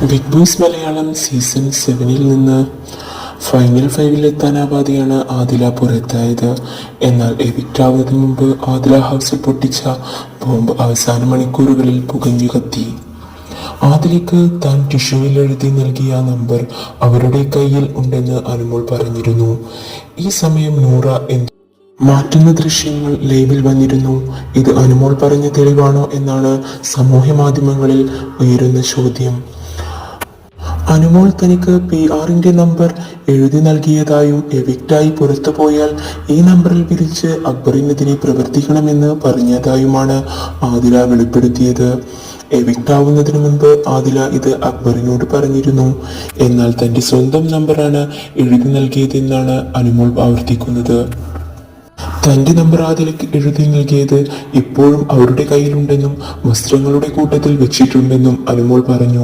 Big boss Malayalam season 7-ൽ നിന്ന് final 5-ൽ എത്താനാവാതെയാണ് Adila പുറത്തായത്. എന്നാൽ എവിക്റ്റ് ആവുന്നതിന് മുമ്പ് ആദില ഹൗസിൽ പൊട്ടിച്ച ബോംബ് അവസാന മണിക്കൂറുകളിൽ പുകഞ്ഞു കത്തി. ആദിലയ്ക്ക് താൻ ടിഷ്യൂവിൽ എഴുതി നൽകിയ നമ്പർ അവരുടെ കയ്യിൽ ഉണ്ടെന്ന് അനുമോൾ പറഞ്ഞിരുന്നു. ഈ സമയം നൂറ മാറ്റുന്ന ദൃശ്യങ്ങൾ ലൈവിൽ വന്നിരുന്നു. ഇത് അനുമോൾ പറഞ്ഞ തെളിവാണോ എന്നാണ് സാമൂഹ്യ മാധ്യമങ്ങളിൽ ഉയരുന്ന ചോദ്യം. അനുമോൾ തനിക്ക് PR-ന്റെ നമ്പർ എഴുതി നൽകിയതായും എവിക്റ്റായി പുറത്തു പോയാൽ ഈ നമ്പറിൽ വിളിച്ച് അക്ബറിനെതിരെ പ്രവർത്തിക്കണമെന്ന് പറഞ്ഞതായുമാണ് ആദില വെളിപ്പെടുത്തിയത്. എവിക്റ്റ് ആവുന്നതിന് മുൻപ് ആദില ഇത് അക്ബറിനോട് പറഞ്ഞിരുന്നു. എന്നാൽ തന്റെ സ്വന്തം നമ്പറാണ് എഴുതി നൽകിയതെന്നാണ് അനുമോൾ ആവർത്തിക്കുന്നത്. തന്റെ നമ്പർ ആദിലയ്ക്ക് എഴുതി നൽകിയത് ഇപ്പോഴും അവരുടെ കയ്യിലുണ്ടെന്നും വസ്ത്രങ്ങളുടെ കൂട്ടത്തിൽ വെച്ചിട്ടുണ്ടെന്നും അനുമോൾ പറഞ്ഞു.